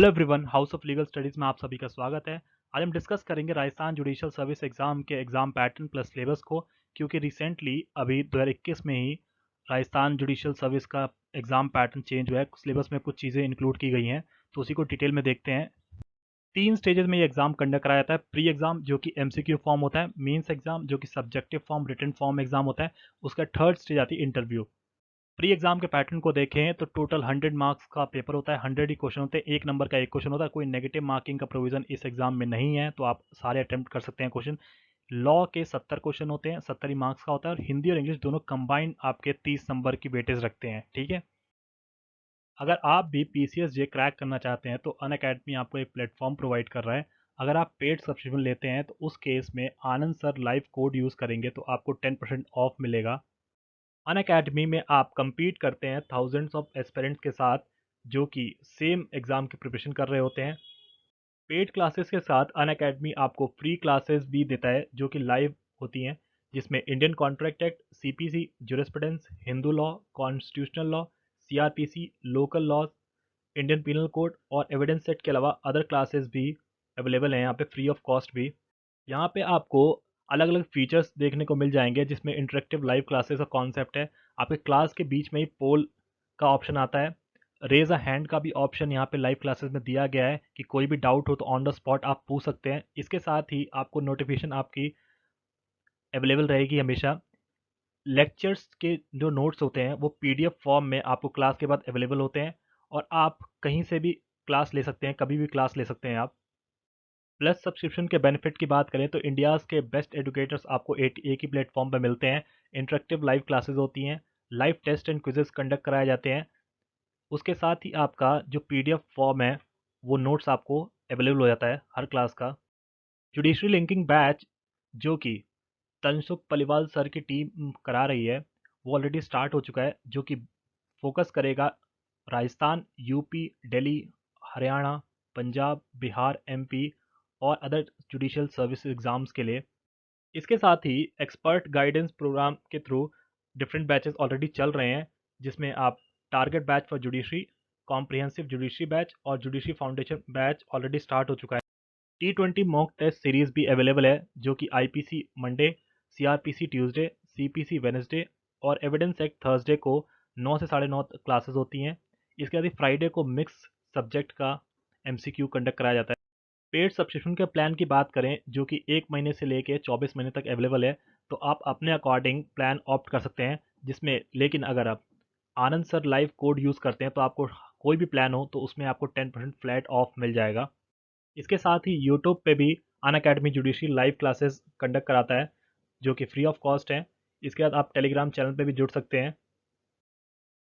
Hello everyone, house of legal studies में आप सभी का स्वागत है। आज हम डिस्कस करेंगे राजस्थान जुडिशियल सर्विस एग्ज़ाम के एग्ज़ाम पैटर्न प्लस सिलेबस को, क्योंकि रिसेंटली अभी 2021 में ही राजस्थान जुडिशियल सर्विस का एग्ज़ाम पैटर्न चेंज हुआ है। सिलेबस में कुछ चीज़ें इंक्लूड की गई हैं, तो उसी को डिटेल में देखते हैं। 3 स्टेजेस में ये एग्ज़ाम कंडक्ट कराया जाता है। प्री एग्ज़ाम जो कि एमसीक्यू फॉर्म होता है, मेंस एग्ज़ाम जो कि subjective form written form exam होता है, उसका थर्ड स्टेज आती है इंटरव्यू। प्री एग्जाम के पैटर्न को देखें तो टोटल 100 मार्क्स का पेपर होता है। 100 ही क्वेश्चन होते हैं, 1 नंबर का 1 क्वेश्चन होता है। कोई नेगेटिव मार्किंग का प्रोविजन इस एग्जाम में नहीं है, तो आप सारे अटेम्प्ट कर सकते हैं क्वेश्चन। लॉ के 70 क्वेश्चन होते हैं, 70 ही मार्क्स का होता है, और हिंदी और इंग्लिश दोनों कंबाइंड आपके 30 नंबर की वेटेज रखते हैं। ठीक है, अगर आप भी पीसीएस जे क्रैक करना चाहते हैं तो अनअकैडमी आपको एक प्लेटफॉर्म प्रोवाइड कर रहा है। अगर आप पेड सब्सक्रिप्शन लेते हैं तो उस केस में आनंद सर लाइव कोड यूज़ करेंगे तो आपको 10% ऑफ मिलेगा। अनअकैडमी में आप compete करते हैं थाउजेंड्स ऑफ एस्पिरेंट्स के साथ, जो कि सेम एग्ज़ाम की प्रिपरेशन कर रहे होते हैं। पेड क्लासेस के साथ अनअकैडमी आपको फ्री क्लासेस भी देता है जो कि लाइव होती हैं, जिसमें Indian contract act, CPC, jurisprudence, Hindu law, constitutional law, CRPC, local laws, Indian penal code और एविडेंस सेट के अलावा अदर क्लासेस भी अवेलेबल हैं यहाँ पे फ्री ऑफ कॉस्ट भी। यहाँ पे आपको अलग अलग फीचर्स देखने को मिल जाएंगे, जिसमें इंटरेक्टिव लाइव क्लासेस का कॉन्सेप्ट है। आपके क्लास के बीच में ही पोल का ऑप्शन आता है। रेज अ हैंड का भी ऑप्शन यहाँ पे लाइव क्लासेस में दिया गया है कि कोई भी डाउट हो तो ऑन द स्पॉट आप पूछ सकते हैं। इसके साथ ही आपको नोटिफिकेशन आपकी अवेलेबल रहेगी हमेशा। लेक्चर्स के जो नोट्स होते हैं वो पीडीएफ फॉर्म में आपको क्लास के बाद अवेलेबल होते हैं, और आप कहीं से भी क्लास ले सकते हैं, कभी भी क्लास ले सकते हैं आप। प्लस सब्सक्रिप्शन के बेनिफिट की बात करें तो इंडियाज़ के बेस्ट एजुकेटर्स आपको एक ही प्लेटफॉर्म पर मिलते हैं। इंटरेक्टिव लाइव क्लासेस होती हैं, live test and quizzes conduct कराए जाते हैं। उसके साथ ही आपका जो पीडीएफ फॉर्म है वो नोट्स आपको अवेलेबल हो जाता है हर क्लास का। जुडिशरी लिंकिंग बैच जो कि तनसुख पलिवाल सर की टीम करा रही है, वो ऑलरेडी स्टार्ट हो चुका है, जो कि फोकस करेगा राजस्थान, यूपी, दिल्ली, हरियाणा, पंजाब, बिहार, एमपी और अदर जुडिशियल सर्विस एग्जाम्स के लिए। इसके साथ ही एक्सपर्ट गाइडेंस प्रोग्राम के थ्रू डिफरेंट बैचेस ऑलरेडी चल रहे हैं, जिसमें आप target batch for judiciary, comprehensive judiciary batch और judiciary foundation batch already start हो चुका है। T20 मॉक टेस्ट सीरीज भी अवेलेबल है, जो कि IPC Monday, CrPC Tuesday, CPC Wednesday और एविडेंस एक्ट थर्सडे को 9 से 9:30 क्लासेस होती हैं। इसके बाद फ्राइडे को मिक्स सब्जेक्ट का एमसीक्यू कंडक्ट कराया जाता है। पेड सब्सक्रिप्शन के प्लान की बात करें, जो कि 1 महीने से लेके 24 महीने तक अवेलेबल है, तो आप अपने अकॉर्डिंग प्लान ऑप्ट कर सकते हैं, जिसमें लेकिन अगर आप आनंद सर लाइव कोड यूज़ करते हैं तो आपको कोई भी प्लान हो तो उसमें आपको 10% फ्लैट ऑफ मिल जाएगा। इसके साथ ही यूट्यूब पे भी Unacademy judiciary live classes conduct कराता है, जो कि फ्री ऑफ कॉस्ट है। इसके बाद आप टेलीग्राम चैनल पे भी जुड़ सकते हैं।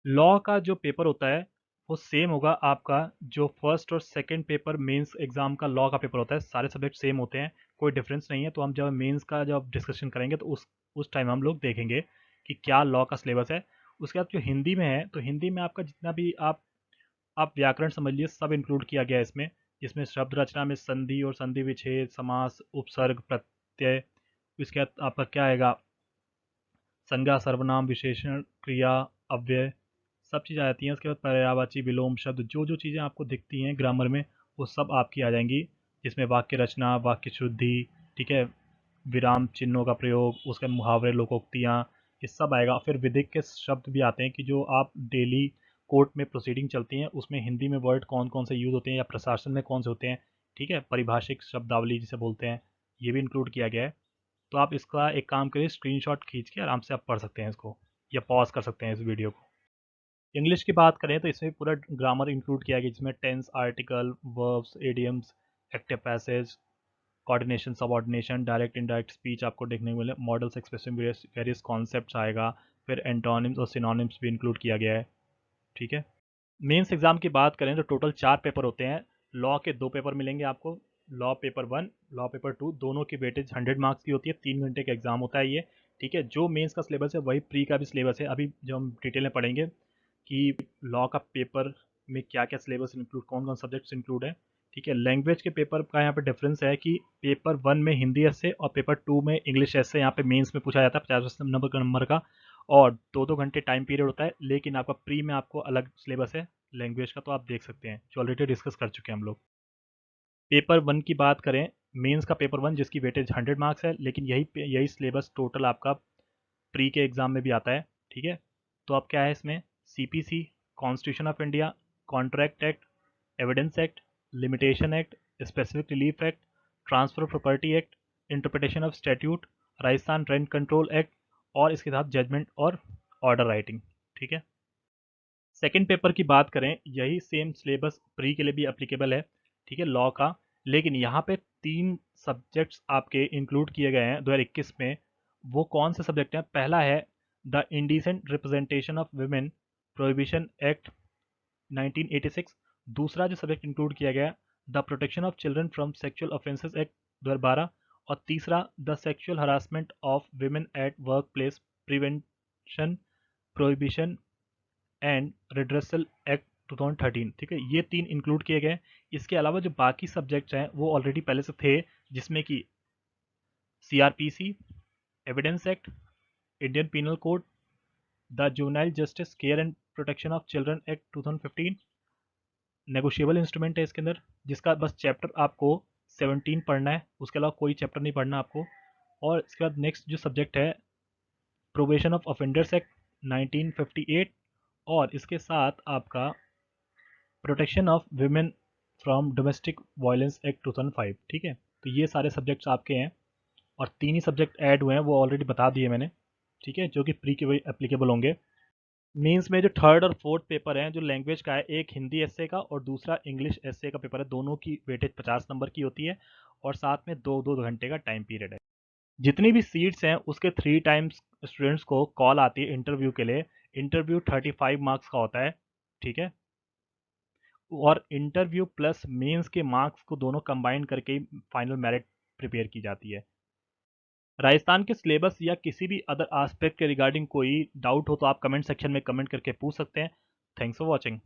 लॉ का जो पेपर होता है वो सेम होगा आपका, जो फर्स्ट और सेकंड पेपर मेंस एग्जाम का लॉ का पेपर होता है, सारे सब्जेक्ट सेम होते हैं, कोई डिफरेंस नहीं है। तो हम जब मेंस का जब डिस्कशन करेंगे तो उस टाइम हम लोग देखेंगे कि क्या लॉ का सिलेबस है। उसके बाद जो हिंदी में है, तो हिंदी में आपका जितना भी आप व्याकरण समझ लीजिए सब इंक्लूड किया गया है इसमें, जिसमें शब्द रचना में संधि और संधि विच्छेद, समास, उपसर्ग, प्रत्यय। इसके बाद आपका क्या आएगा, संज्ञा, सर्वनाम, विशेषण, क्रिया, अव्यय, सब चीज़ आ जाती हैं। उसके बाद पर्यायवाची, विलोम शब्द, जो जो चीज़ें आपको दिखती हैं ग्रामर में, वो सब आपकी आ जाएंगी, जिसमें वाक्य रचना, वाक्य शुद्धि, ठीक है, विराम चिन्हों का प्रयोग, उसके मुहावरे, लोकोक्तियाँ, ये सब आएगा। फिर विधिक के शब्द भी आते हैं कि जो आप डेली कोर्ट में प्रोसीडिंग चलती हैं उसमें हिंदी में वर्ड कौन कौन से यूज़ होते हैं या प्रशासन में कौन से होते हैं, ठीक है, परिभाषिक शब्दावली जिसे बोलते हैं, ये भी इंक्लूड किया गया है। तो आप इसका एक काम करिए, स्क्रीनशॉट खींच के आराम से आप पढ़ सकते हैं इसको, या पॉज कर सकते हैं इस वीडियो को। इंग्लिश की बात करें तो इसमें पूरा ग्रामर इंक्लूड किया गया, जिसमें tense, article, verbs, idioms, active passive, coordination, subordination, direct indirect speech आपको देखने को मिले, मॉडल्स, एक्सप्रेसिंग वेरियस कॉन्सेप्ट्स आएगा। फिर एंटोनिम्स और सिनोनिम्स भी इंक्लूड किया गया है, ठीक है। मेंस एग्जाम की बात करें तो टोटल 4 पेपर होते हैं। लॉ के 2 पेपर मिलेंगे आपको, लॉ पेपर 1, लॉ पेपर 2, दोनों की वेटेज 100 मार्क्स की होती है। 3 घंटे का एग्जाम होता है ये, ठीक है। जो मेंस का सिलेबस है वही प्री का भी सिलेबस है। अभी जो हम डिटेल में पढ़ेंगे कि लॉ का पेपर में क्या क्या सिलेबस इंक्लूड, कौन कौन सब्जेक्ट्स इंक्लूड है, ठीक है। लैंग्वेज के पेपर का यहाँ पे डिफरेंस है कि पेपर 1 में हिंदी एसे और पेपर 2 में इंग्लिश एसे यहाँ पे मेंस में पूछा जाता है 50 नंबर का, और 2-2 घंटे टाइम पीरियड होता है। लेकिन आपका प्री में आपको अलग सिलेबस है, लैंग्वेज का तो आप देख सकते हैं, जो ऑलरेडी डिस्कस कर चुके हैं हम लोग। पेपर 1 की बात करें, मेंस का पेपर 1 जिसकी वेटेज 100 मार्क्स है, लेकिन यही सिलेबस टोटल आपका प्री के एग्जाम में भी आता है, ठीक है। तो अब क्या है इसमें, CPC, constitution of India, contract act, evidence act, limitation act, specific relief act, transfer property act, interpretation of statute, Rajasthan rent control act, और इसके साथ जजमेंट और ऑर्डर राइटिंग, ठीक है। सेकेंड पेपर की बात करें, यही सेम सिलेबस प्री के लिए भी एप्लीकेबल है, ठीक है, लॉ का। लेकिन यहाँ पे 3 सब्जेक्ट्स आपके इंक्लूड किए गए हैं 2021 में। वो कौन से सब्जेक्ट हैं? पहला है the indecent representation of women prohibition act 1986। दूसरा जो सब्जेक्ट इंक्लूड किया गया, the protection of children from sexual offences act 2012। और तीसरा, the sexual harassment of women at work place prevention prohibition and redressal act 2013, ठीक है। ये 3 इंक्लूड किए गए। इसके अलावा जो बाकी सब्जेक्ट्स हैं वो ऑलरेडी पहले से थे, जिसमें कि CRPC, evidence act, Indian penal code, the juvenile justice care and protection of children act 2015, negotiable instrument है इसके अंदर, जिसका बस चैप्टर आपको 17 पढ़ना है, उसके अलावा कोई चैप्टर नहीं पढ़ना आपको। और इसके बाद नेक्स्ट जो सब्जेक्ट है, प्रोबेशन ऑफ ऑफेंडर्स एक्ट 1958, और इसके साथ आपका protection of women from domestic violence act 2005, ठीक है। तो ये सारे सब्जेक्ट्स आपके हैं, और 3 ही सब्जेक्ट ऐड हुए हैं, वो ऑलरेडी बता दिए मैंने, ठीक है, जो कि प्री के वही एप्लीकेबल होंगे। मीन्स में जो थर्ड और फोर्थ पेपर हैं, जो लैंग्वेज का है, एक हिंदी एसए का और दूसरा इंग्लिश एसए का पेपर है, दोनों की वेटेज 50 नंबर की होती है, और साथ में 2-2 घंटे का टाइम पीरियड है। जितनी भी सीट्स हैं उसके 3 टाइम्स स्टूडेंट्स को कॉल आती है इंटरव्यू के लिए। इंटरव्यू 35 मार्क्स का होता है, ठीक है। और इंटरव्यू प्लस मेंस के मार्क्स को दोनों कंबाइन करके फाइनल मेरिट प्रिपेयर की जाती है। राजस्थान के सिलेबस या किसी भी अदर एस्पेक्ट के रिगार्डिंग कोई डाउट हो तो आप कमेंट सेक्शन में कमेंट करके पूछ सकते हैं। Thanks for watching.